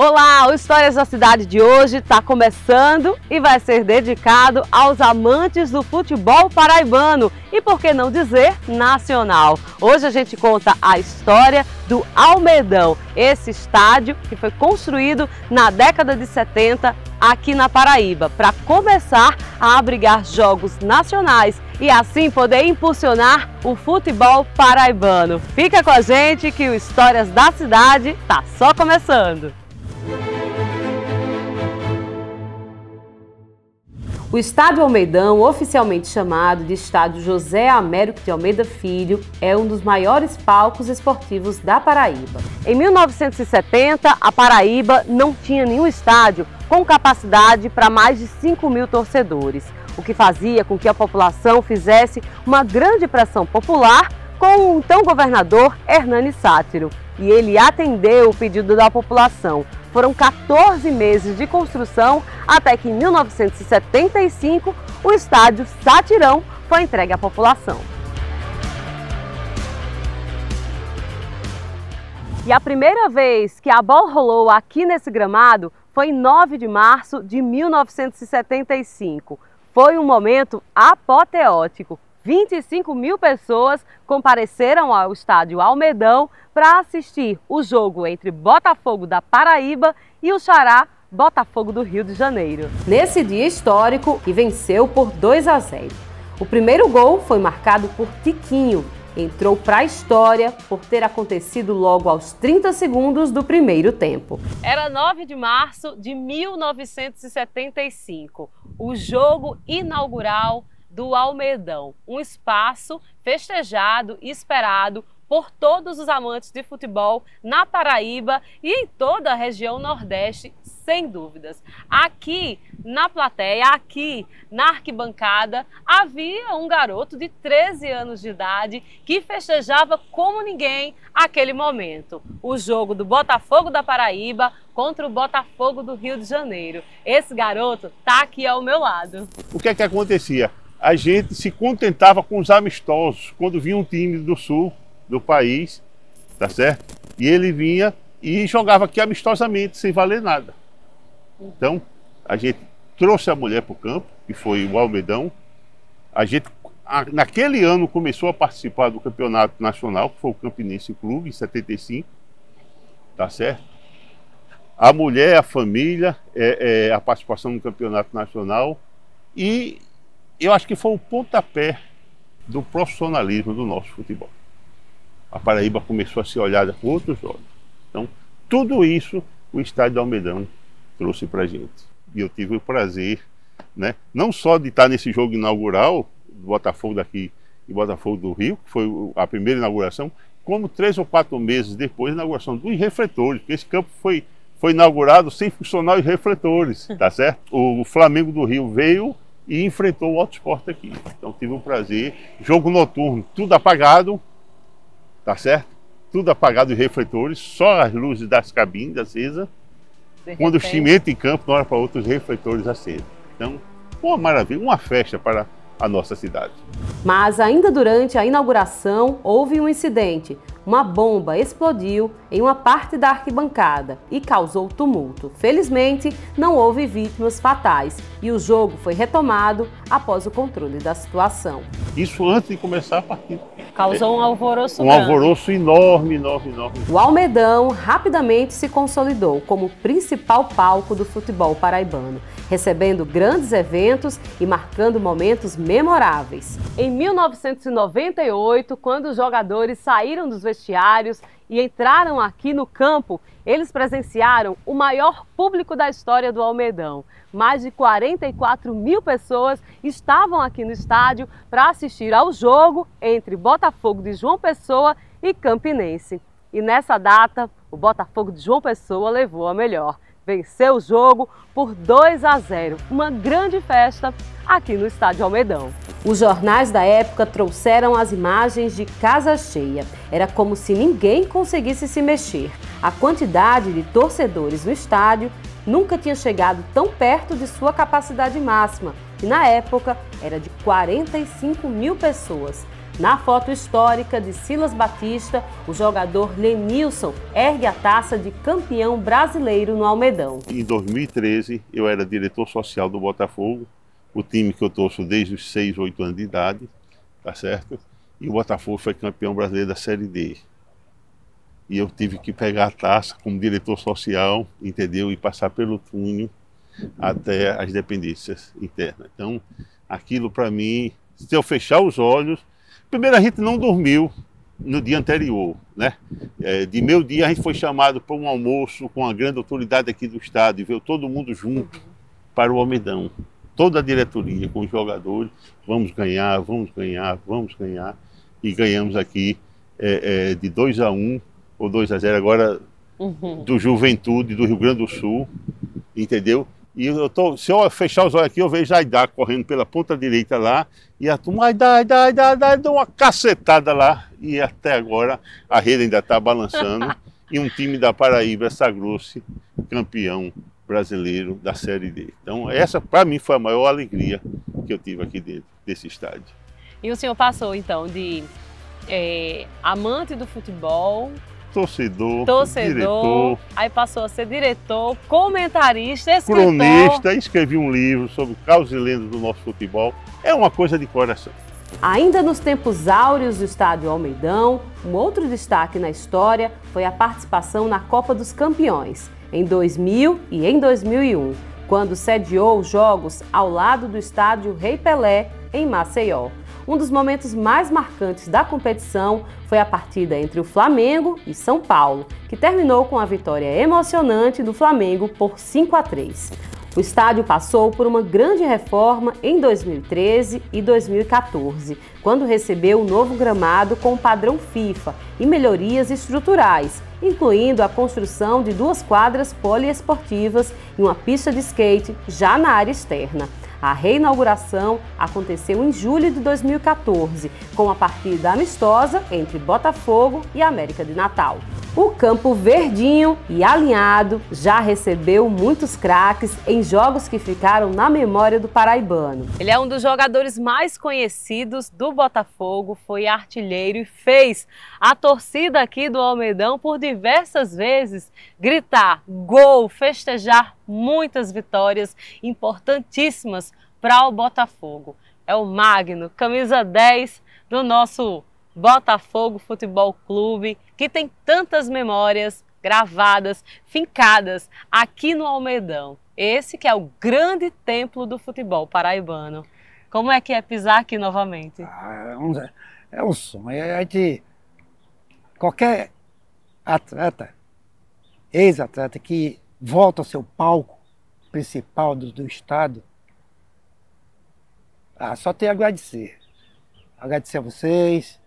Olá, o Histórias da Cidade de hoje está começando e vai ser dedicado aos amantes do futebol paraibano e, por que não dizer, nacional. Hoje a gente conta a história do Almedão, esse estádio que foi construído na década de 70 aqui na Paraíba, para começar a abrigar jogos nacionais e assim poder impulsionar o futebol paraibano. Fica com a gente que o Histórias da Cidade está só começando. O Estádio Almedão, oficialmente chamado de Estádio José Américo de Almeida Filho, é um dos maiores palcos esportivos da Paraíba. Em 1970, a Paraíba não tinha nenhum estádio com capacidade para mais de 5.000 torcedores, o que fazia com que a população fizesse uma grande pressão popular com o então governador Hernani Sátiro. E ele atendeu o pedido da população. Foram 14 meses de construção até que em 1975 o estádio Satirão foi entregue à população. E a primeira vez que a bola rolou aqui nesse gramado foi em 9 de março de 1975. Foi um momento apoteótico. 25.000 pessoas compareceram ao estádio Almedão para assistir o jogo entre Botafogo da Paraíba e o xará Botafogo do Rio de Janeiro. Nesse dia histórico, que venceu por 2-0. O primeiro gol foi marcado por Tiquinho. Entrou para a história por ter acontecido logo aos 30 segundos do primeiro tempo. Era 9 de março de 1975, o jogo inaugural do Almedão, um espaço festejado e esperado por todos os amantes de futebol na Paraíba e em toda a região Nordeste, sem dúvidas. Aqui na plateia, aqui na arquibancada, havia um garoto de 13 anos de idade que festejava como ninguém aquele momento. O jogo do Botafogo da Paraíba contra o Botafogo do Rio de Janeiro. Esse garoto está aqui ao meu lado. O que é que acontecia? A gente se contentava com os amistosos, quando vinha um time do sul do país, tá certo? E ele vinha e jogava aqui amistosamente, sem valer nada. Então, a gente trouxe a mulher para o campo, que foi o Almedão. A gente, naquele ano, começou a participar do campeonato nacional, que foi o Campinense Clube, em 75, tá certo? A mulher, a família, a participação no campeonato nacional e eu acho que foi o pontapé do profissionalismo do nosso futebol. A Paraíba começou a ser olhada com outros olhos. Então, tudo isso o Estádio Almedão trouxe para a gente. E eu tive o prazer, né, não só de estar nesse jogo inaugural, do Botafogo daqui e Botafogo do Rio, que foi a primeira inauguração, como 3 ou 4 meses depois, a inauguração dos refletores, porque esse campo foi inaugurado sem funcionar os refletores, tá certo? O Flamengo do Rio veio e enfrentou o Alto Esporte aqui. Então tive o prazer, jogo noturno, tudo apagado, tá certo? Tudo apagado, os refletores, só as luzes das cabines acesas. Quando os times entram em campo, de uma hora para outra, os refletores acesos. Então, uma maravilha, uma festa para a nossa cidade. Mas ainda durante a inauguração, houve um incidente. Uma bomba explodiu em uma parte da arquibancada e causou tumulto. Felizmente, não houve vítimas fatais e o jogo foi retomado após o controle da situação. Isso antes de começar a partida. Causou um alvoroço grande. Alvoroço enorme. O Almedão rapidamente se consolidou como o principal palco do futebol paraibano, recebendo grandes eventos e marcando momentos memoráveis. Em 1998, quando os jogadores saíram dos vestiários e entraram aqui no campo, eles presenciaram o maior público da história do Almedão. Mais de 44.000 pessoas estavam aqui no estádio para assistir ao jogo entre Botafogo de João Pessoa e Campinense. E nessa data, o Botafogo de João Pessoa levou a melhor. Venceu o jogo por 2-0, uma grande festa aqui no Estádio Almedão. Os jornais da época trouxeram as imagens de casa cheia. Era como se ninguém conseguisse se mexer. A quantidade de torcedores no estádio nunca tinha chegado tão perto de sua capacidade máxima, que na época era de 45.000 pessoas. Na foto histórica de Silas Batista, o jogador Lenilson ergue a taça de campeão brasileiro no Almedão. Em 2013, eu era diretor social do Botafogo, o time que eu torço desde os 6, 8 anos de idade, tá certo? E o Botafogo foi campeão brasileiro da Série D. E eu tive que pegar a taça como diretor social, entendeu? E passar pelo túnel até as dependências internas. Então, aquilo para mim, se eu fechar os olhos... Primeiro, a gente não dormiu no dia anterior, né? De meio dia, a gente foi chamado para um almoço com a grande autoridade aqui do estado e veio todo mundo junto para o Almedão. Toda a diretoria com os jogadores, vamos ganhar, vamos ganhar, vamos ganhar. E ganhamos aqui de 2-1 ou 2-0, agora do Juventude do Rio Grande do Sul, entendeu? E se eu fechar os olhos aqui, eu vejo a Aidá correndo pela ponta direita lá, e a turma, Aidá, deu uma cacetada lá, e até agora a rede ainda está balançando, e um time da Paraíba sagrou-se campeão brasileiro da Série D. Então essa, para mim, foi a maior alegria que eu tive aqui dentro desse estádio. E o senhor passou, então, de amante do futebol... Torcedor, diretor, aí passou a ser diretor, comentarista, escritor. Cronista, escrevi um livro sobre causas e lendas do nosso futebol. É uma coisa de coração. Ainda nos tempos áureos do estádio Almedão, um outro destaque na história foi a participação na Copa dos Campeões, em 2000 e em 2001, quando sediou os jogos ao lado do estádio Rei Pelé, em Maceió. Um dos momentos mais marcantes da competição foi a partida entre o Flamengo e São Paulo, que terminou com a vitória emocionante do Flamengo por 5-3. O estádio passou por uma grande reforma em 2013 e 2014, quando recebeu o novo gramado com o padrão FIFA e melhorias estruturais, incluindo a construção de 2 quadras poliesportivas e uma pista de skate já na área externa. A reinauguração aconteceu em julho de 2014, com a partida amistosa entre Botafogo e América de Natal. O campo verdinho e alinhado já recebeu muitos craques em jogos que ficaram na memória do paraibano. Ele é um dos jogadores mais conhecidos do Botafogo, foi artilheiro e fez a torcida aqui do Almedão por diversas vezes gritar gol, festejar muitas vitórias importantíssimas para o Botafogo. É o Magno, camisa 10 do nosso Botafogo Futebol Clube, que tem tantas memórias gravadas, fincadas aqui no Almedão. Esse que é o grande templo do futebol paraibano. Como é que é pisar aqui novamente? É um sonho. Qualquer atleta, ex-atleta que volta ao seu palco principal do estado, só tem a agradecer. Agradecer a vocês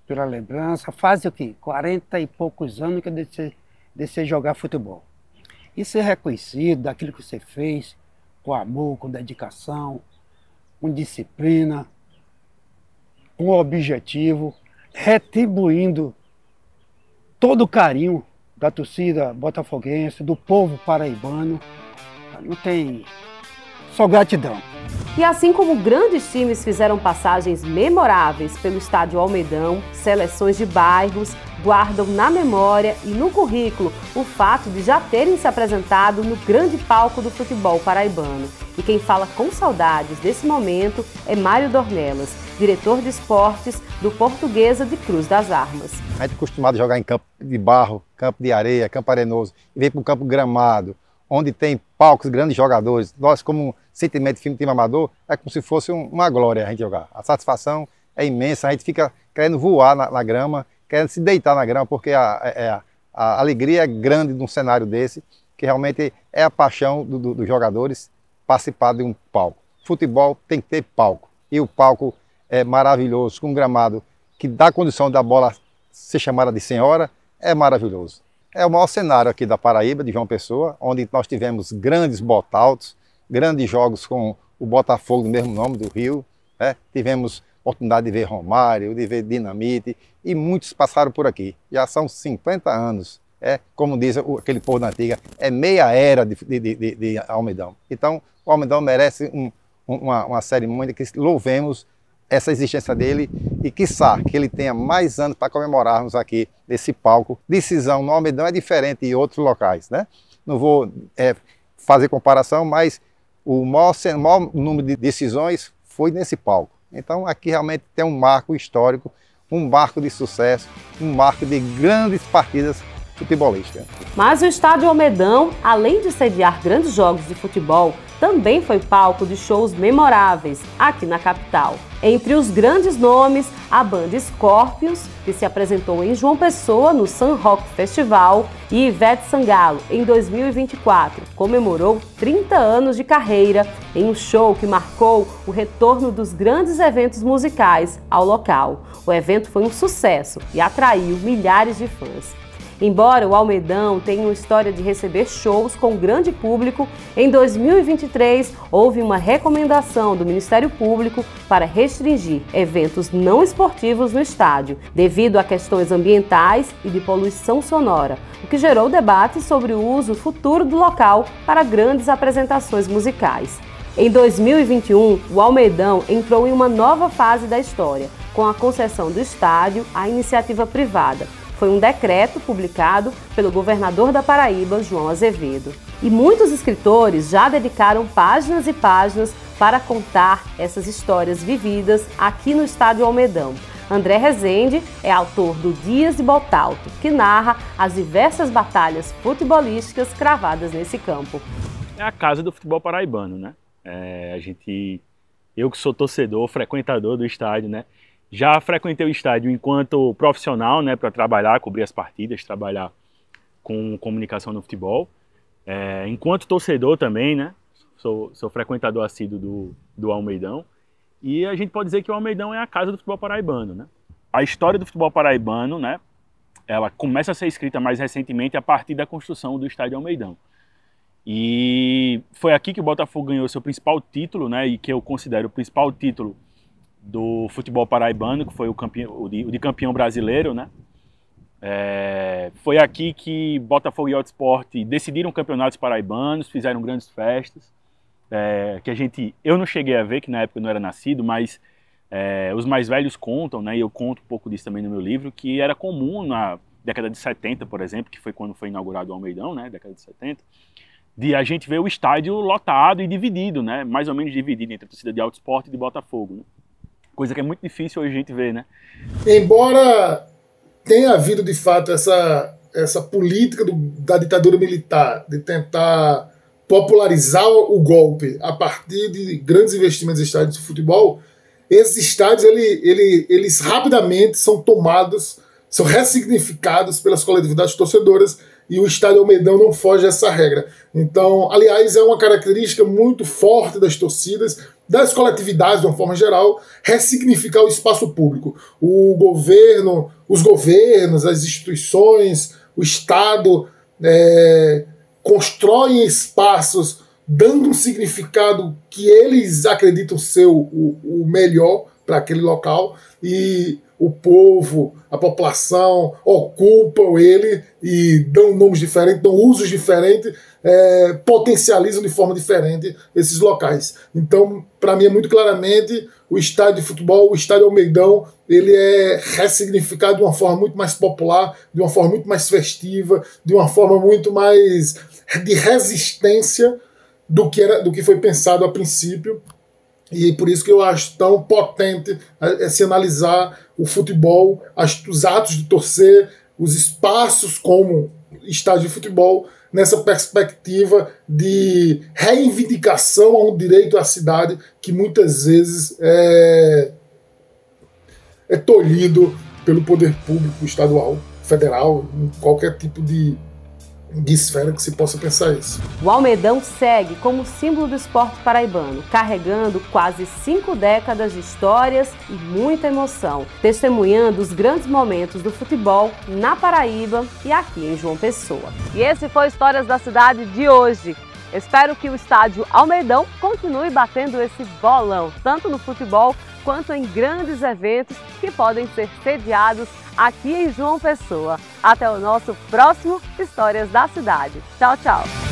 pela lembrança. Faz o quê? 40 e poucos anos que eu deixei jogar futebol. E ser reconhecido daquilo que você fez, com amor, com dedicação, com disciplina, com objetivo, retribuindo todo o carinho da torcida botafoguense, do povo paraibano. Não tem só gratidão. E assim como grandes times fizeram passagens memoráveis pelo estádio Almedão, seleções de bairros guardam na memória e no currículo o fato de já terem se apresentado no grande palco do futebol paraibano. E quem fala com saudades desse momento é Mário Dornelas, diretor de esportes do Portuguesa de Cruz das Armas. A gente é acostumado a jogar em campo de barro, campo de areia, campo arenoso, e vem para um campo gramado, onde tem palcos, grandes jogadores. Nós, como sentimento de time amador, é como se fosse uma glória a gente jogar. A satisfação é imensa, a gente fica querendo voar na grama, querendo se deitar na grama, porque a alegria é grande num cenário desse, que realmente é a paixão dos jogadores participar de um palco. Futebol tem que ter palco, e o palco é maravilhoso, com um gramado que dá condição da bola ser chamada de senhora, é maravilhoso. É o maior cenário aqui da Paraíba, de João Pessoa, onde nós tivemos grandes botautos, grandes jogos com o Botafogo do mesmo nome, do Rio, né? Tivemos oportunidade de ver Romário, de ver Dinamite, e muitos passaram por aqui. Já são 50 anos, como diz aquele povo da antiga, é meia era de Almedão. Então, o Almedão merece uma cerimônia que louvemos essa existência dele e, quiçá, que ele tenha mais anos para comemorarmos aqui nesse palco. Decisão no Almedão é diferente em outros locais, né? Não vou fazer comparação, mas o maior número de decisões foi nesse palco. Então aqui realmente tem um marco histórico, um marco de sucesso, um marco de grandes partidas futebolísticas. Mas o Estádio Almedão, além de sediar grandes jogos de futebol, também foi palco de shows memoráveis aqui na capital. Entre os grandes nomes, a banda Scorpions, que se apresentou em João Pessoa no Sun Rock Festival, e Ivete Sangalo, em 2024, comemorou 30 anos de carreira em um show que marcou o retorno dos grandes eventos musicais ao local. O evento foi um sucesso e atraiu milhares de fãs. Embora o Almedão tenha uma história de receber shows com grande público, em 2023 houve uma recomendação do Ministério Público para restringir eventos não esportivos no estádio, devido a questões ambientais e de poluição sonora, o que gerou debate sobre o uso futuro do local para grandes apresentações musicais. Em 2021, o Almedão entrou em uma nova fase da história, com a concessão do estádio à iniciativa privada. Foi um decreto publicado pelo governador da Paraíba, João Azevedo. E muitos escritores já dedicaram páginas e páginas para contar essas histórias vividas aqui no Estádio Almedão. André Rezende é autor do Dias de Botalto, que narra as diversas batalhas futebolísticas cravadas nesse campo. É a casa do futebol paraibano, né? Eu que sou torcedor, frequentador do estádio, né? Já frequentei o estádio enquanto profissional, né, para trabalhar, cobrir as partidas, trabalhar com comunicação no futebol. Enquanto torcedor também, né, sou frequentador assíduo do Almedão. E a gente pode dizer que o Almedão é a casa do futebol paraibano, né? A história do futebol paraibano, né, ela começa a ser escrita mais recentemente a partir da construção do estádio Almedão. E foi aqui que o Botafogo ganhou seu principal título, né, e que eu considero o principal título do futebol paraibano, que foi o de campeão brasileiro, né? Foi aqui que Botafogo e Alto Esporte decidiram campeonatos paraibanos, fizeram grandes festas, que eu não cheguei a ver, que na época eu não era nascido, mas os mais velhos contam, né? E eu conto um pouco disso também no meu livro, que era comum na década de 70, por exemplo, que foi quando foi inaugurado o Almedão, né? Década de 70, de a gente ver o estádio lotado e dividido, né? Mais ou menos dividido entre a torcida de Alto Esporte e de Botafogo, né? Coisa que é muito difícil hoje a gente ver, né? Embora tenha havido, de fato, essa política da ditadura militar de tentar popularizar o golpe a partir de grandes investimentos em estádios de futebol, esses estádios eles rapidamente são tomados, são ressignificados pelas coletividades torcedoras, e o Estádio Almedão não foge dessa regra. Então, aliás, é uma característica muito forte das torcidas, das coletividades de uma forma geral, ressignificar o espaço público. Os governos, as instituições, o Estado constroem espaços dando um significado que eles acreditam ser o melhor para aquele local, e o povo, a população ocupam ele e dão nomes diferentes, dão usos diferentes, potencializam de forma diferente esses locais. Então, para mim, é muito claramente o estádio de futebol, o estádio Almedão, ele é ressignificado de uma forma muito mais popular, de uma forma muito mais festiva, de uma forma muito mais de resistência do que foi pensado a princípio. E por isso que eu acho tão potente se analisar o futebol, os atos de torcer, os espaços como estádio de futebol, nessa perspectiva de reivindicação a um direito à cidade que muitas vezes é tolhido pelo poder público estadual, federal, em qualquer tipo de esfera que se possa pensar isso. O Almedão segue como símbolo do esporte paraibano, carregando quase 5 décadas de histórias e muita emoção, testemunhando os grandes momentos do futebol na Paraíba e aqui em João Pessoa. E esse foi Histórias da Cidade de hoje. Espero que o estádio Almedão continue batendo esse bolão, tanto no futebol quanto em grandes eventos que podem ser sediados aqui em João Pessoa. Até o nosso próximo Histórias da Cidade. Tchau, tchau!